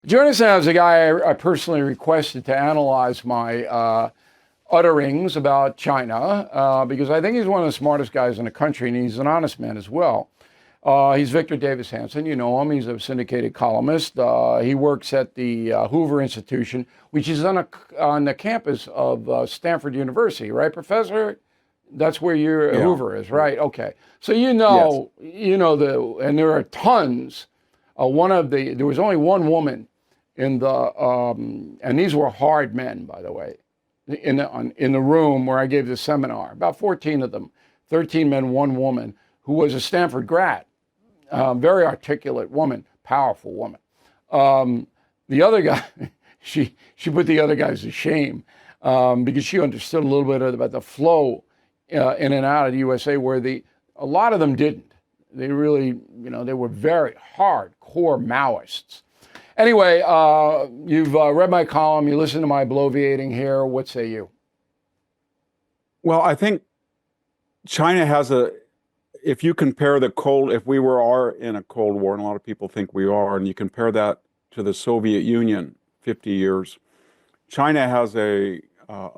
Joining us now is a guy I personally requested to analyze my utterings about China because I think he's one of the smartest guys in the country, and he's an honest man as well. He's Victor Davis Hanson. You know him. He's a syndicated columnist. He works at the Hoover Institution, which is on the campus of Stanford University, right, Professor? That's where your Yeah. Hoover is, right? Okay. So Yes. and there are tons. There was only one woman in and these were hard men, by the way, in the room where I gave the seminar. About 14 of them, 13 men, one woman, who was a Stanford grad. Very articulate woman, powerful woman. The other guy, she put the other guys to shame because she understood a little bit about the flow in and out of the USA, where a lot of them didn't. They really, they were very hardcore Maoists. Anyway, you've read my column, you listen to my bloviating here. What say you? Well, I think China has if you compare if we are in a Cold War, and a lot of people think we are, and you compare that to the Soviet Union 50 years, China has a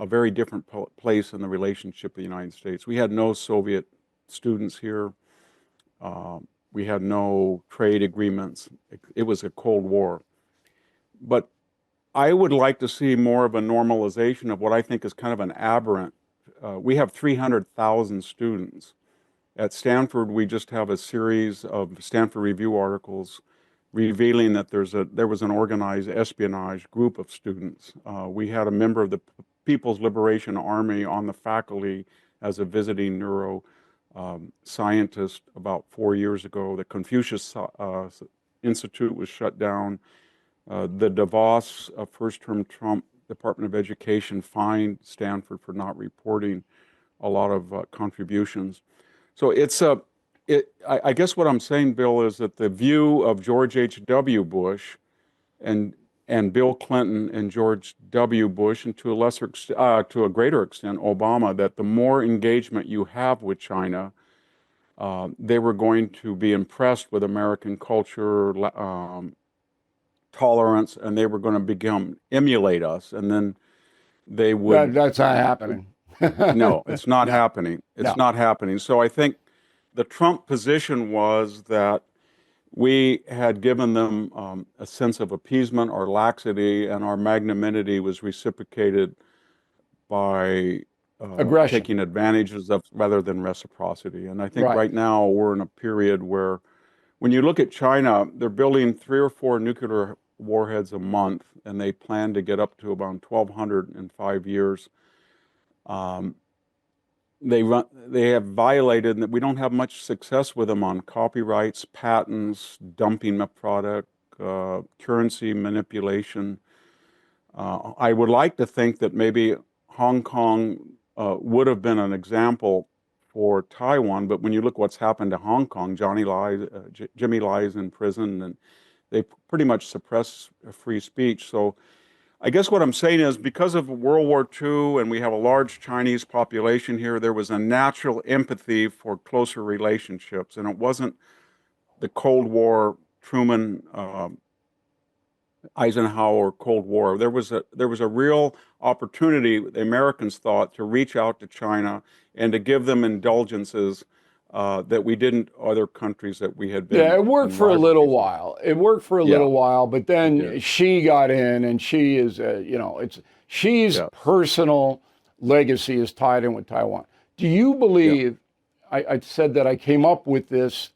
very different place in the relationship with the United States. We had no Soviet students here. We had no trade agreements. It was a Cold War. But I would like to see more of a normalization of what I think is kind of an aberrant. We have 300,000 students. At Stanford, we just have a series of Stanford Review articles revealing that there was an organized espionage group of students. We had a member of the People's Liberation Army on the faculty as a visiting neuro scientist about 4 years ago. The Confucius Institute was shut down. The Davos first-term Trump Department of Education fined Stanford for not reporting a lot of contributions. So I guess what I'm saying, Bill, is that the view of George H.W. Bush and Bill Clinton and George W. Bush, and to a greater extent, Obama, that the more engagement you have with China, they were going to be impressed with American culture, tolerance, and they were going to emulate us, and then they would. That's not happening. No, it's not No. happening. It's not happening. So I think the Trump position was that we had given them a sense of appeasement or laxity, and our magnanimity was reciprocated by Aggression. taking advantages of rather than reciprocity. And I think Right. right now we're in a period where, when you look at China, they're building 3 or 4 nuclear warheads a month, and they plan to get up to about 1,200 in 5 years. They have violated, and we don't have much success with them on copyrights, patents, dumping of product, currency manipulation. I would like to think that maybe Hong Kong would have been an example for Taiwan, but when you look what's happened to Hong Kong, Jimmy Lai is in prison, and they pretty much suppress free speech. So I guess what I'm saying is, because of World War II and we have a large Chinese population here, there was a natural empathy for closer relationships, and it wasn't the Cold War, Truman, Eisenhower Cold War. There was a real opportunity, the Americans thought, to reach out to China and to give them indulgences that we didn't other countries that we had been. Yeah, it worked in for a little rivalry with. while. It worked for a Yeah, little while, but it then did. she got in, and she is, she's Yes. personal legacy is tied in with Taiwan. Do you Yeah. believe? I said that I came up with this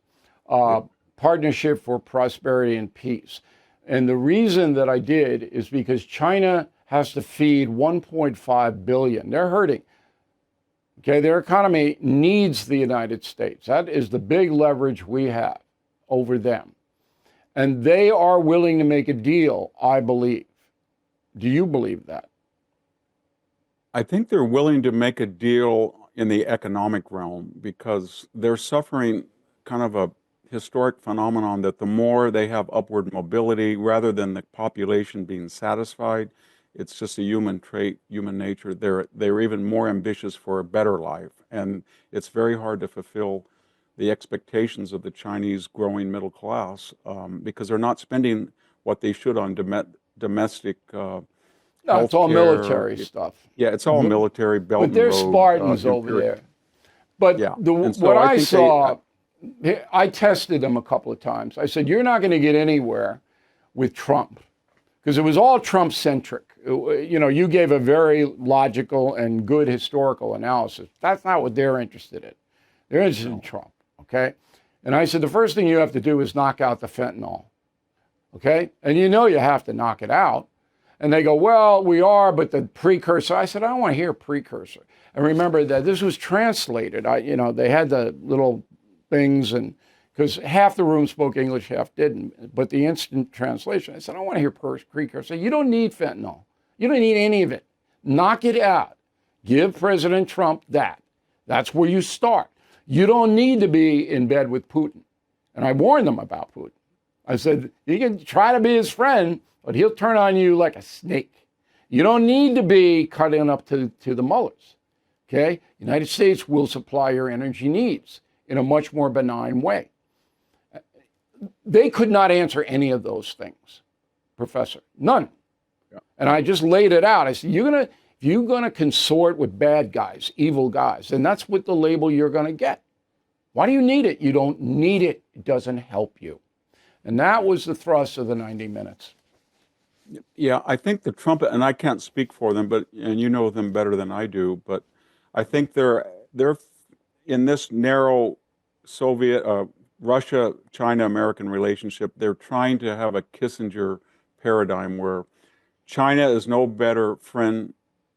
Yeah. partnership for prosperity and peace, and the reason that I did is because China has to feed 1.5 billion. They're hurting. Okay, their economy needs the United States. That is the big leverage we have over them. And they are willing to make a deal, I believe. Do you believe that? I think they're willing to make a deal in the economic realm because they're suffering kind of a historic phenomenon that the more they have upward mobility, rather than the population being satisfied, it's just a human trait, human nature. They're even more ambitious for a better life, and it's very hard to fulfill the expectations of the Chinese growing middle class because they're not spending what they should on domestic No, it's health all care. military stuff. Yeah, it's all military, Belt But and there's Road, Spartans over there. But yeah. And what so I I think they, saw, I tested them a couple of times. I said, you're not going to get anywhere with Trump because it was all Trump centric. You know, you gave a very logical and good historical analysis. That's not what they're interested in. They're interested in Trump. Okay. And I said, the first thing you have to do is knock out the fentanyl. Okay. And you know, you have to knock it out. And they go, well, we are, but the precursor. I said, I don't want to hear precursor. And remember that this was translated. You know, they had the little things, and because half the room spoke English, half didn't. But the instant translation, I said, I don't want to hear precursor. You don't need fentanyl. You don't need any of it. Knock it out. Give President Trump that. That's where you start. You don't need to be in bed with Putin. And I warned them about Putin. I said, you can try to be his friend, but he'll turn on you like a snake. You don't need to be cutting up to the mullahs. Okay? United States will supply your energy needs in a much more benign way. They could not answer any of those things, Professor. None. Yeah. And I just laid it out. I said, if you're gonna consort with bad guys, evil guys, then that's what the label you're gonna get. Why do you need it? You don't need it. It doesn't help you. And that was the thrust of the 90 minutes. Yeah, I think the Trump, and I can't speak for them, and you know them better than I do, but I think they're in this narrow Soviet, Russia, China, American relationship. They're trying to have a Kissinger paradigm where China is no better friend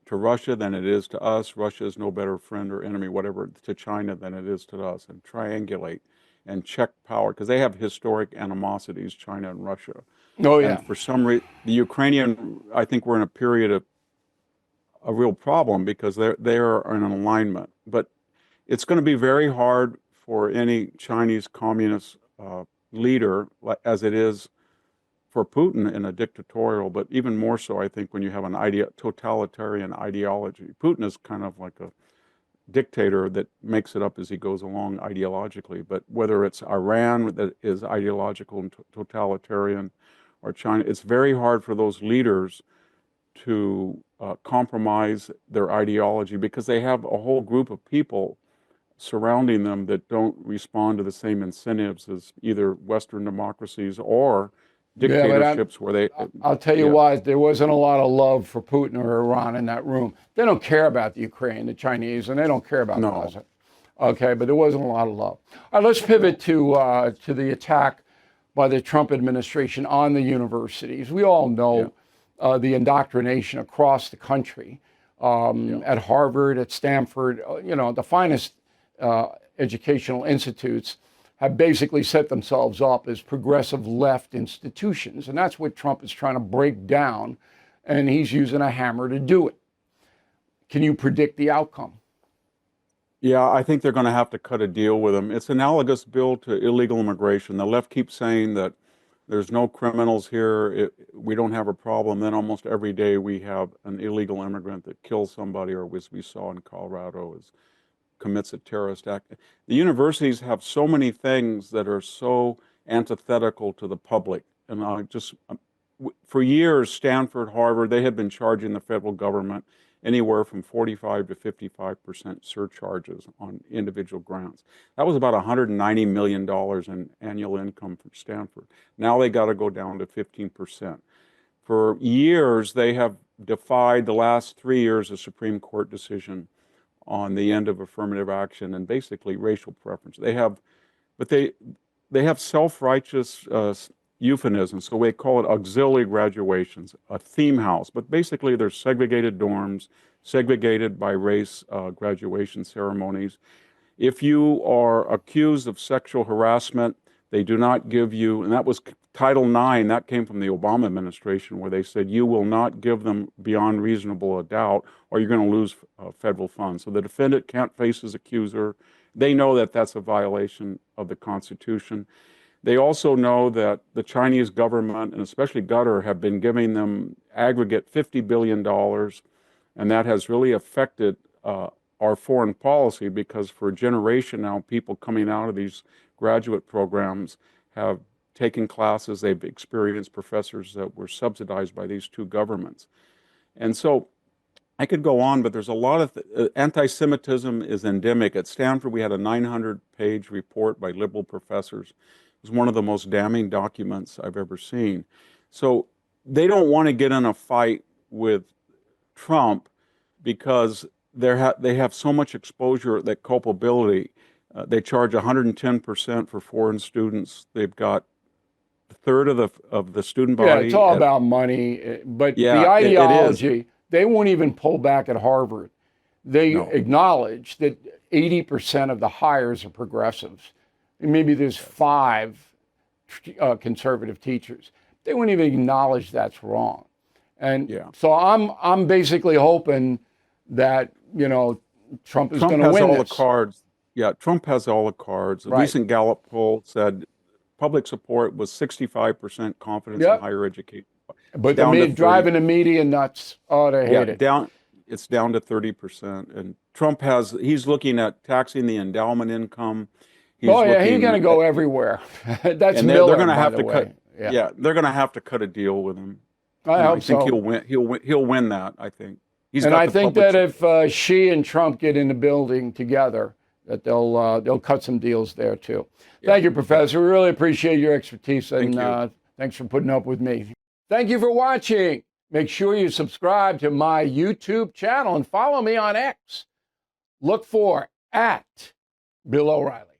to Russia than it is to us. Russia is no better friend or enemy, whatever, to China than it is to us, and triangulate and check power because they have historic animosities, China and Russia. Oh, yeah. And for some reason, the Ukrainian, I think we're in a period of a real problem because they are in an alignment. But it's going to be very hard for any Chinese communist leader, as it is for Putin in a dictatorial, but even more so, I think, when you have an totalitarian ideology. Putin is kind of like a dictator that makes it up as he goes along ideologically. But whether it's Iran that is ideological and totalitarian, or China, it's very hard for those leaders to compromise their ideology because they have a whole group of people surrounding them that don't respond to the same incentives as either Western democracies or dictatorships where they... I'll tell you why. There wasn't a lot of love for Putin or Iran in that room. They don't care about the Ukraine, the Chinese, and they don't care about Gaza. Okay, but there wasn't a lot of love. All right, let's pivot to the attack by the Trump administration on the universities. We all know the indoctrination across the country, at Harvard, at Stanford, you know, the finest educational institutes have basically set themselves up as progressive left institutions. And that's what Trump is trying to break down, and he's using a hammer to do it. Can you predict the outcome? Yeah, I think they're going to have to cut a deal with them. It's analogous, Bill, to illegal immigration. The left keeps saying that there's no criminals here, we don't have a problem. Then almost every day we have an illegal immigrant that kills somebody, or as we saw in Colorado, commits a terrorist act. The universities have so many things that are so antithetical to the public. And for years, Stanford, Harvard, they have been charging the federal government anywhere from 45 to 55% surcharges on individual grants. That was about $190 million in annual income for Stanford. Now they got to go down to 15%. For years, they have defied the last 3 years a Supreme Court decision on the end of affirmative action and basically racial preference. They have self-righteous euphemisms, so we call it auxiliary graduations, a theme house, but basically they're segregated dorms, segregated by race graduation ceremonies. If you are accused of sexual harassment, they do not give you, and that was Title IX, that came from the Obama administration, where they said you will not give them beyond reasonable doubt or you're going to lose federal funds. So the defendant can't face his accuser. They know that that's a violation of the Constitution. They also know that the Chinese government, and especially Qatar, have been giving them aggregate $50 billion, and that has really affected our foreign policy because for a generation now, people coming out of these graduate programs have taken classes, they've experienced professors that were subsidized by these two governments. And so I could go on, but there's a lot of anti-Semitism is endemic. At Stanford, we had a 900-page report by liberal professors. It was one of the most damning documents I've ever seen. So they don't want to get in a fight with Trump because they have so much exposure, that culpability. They charge 110% for foreign students. They've got a third of the student body. Yeah, it's all about money. But Yeah, the it is. ideology, they won't even pull back at Harvard. They No. acknowledge that 80% of the hires are progressives. And maybe there's 5 conservative teachers. They won't even acknowledge that's wrong. And Yeah. so I'm basically hoping that, Trump is going to has win all this. the cards. Yeah, Trump has all the cards. A Right. recent Gallup poll said public support was 65% confidence Yep. in higher education. But down to 30. driving the media nuts. Oh, they hate it. It's down to 30%. And Trump he's looking at taxing the endowment income. He's He's looking going to go everywhere. That's and Miller, they're going to by have the to way. cut. Yeah. Yeah, they're going to have to cut a deal with him. I hope think so. he'll win that, I think. And I think that if Xi and Trump get in the building together, that they'll cut some deals there too. Yeah. Thank you, Professor. We really appreciate your expertise, and Thank you. Thanks for putting up with me. Thank you for watching. Make sure you subscribe to my YouTube channel and follow me on X. Look for @Bill O'Reilly.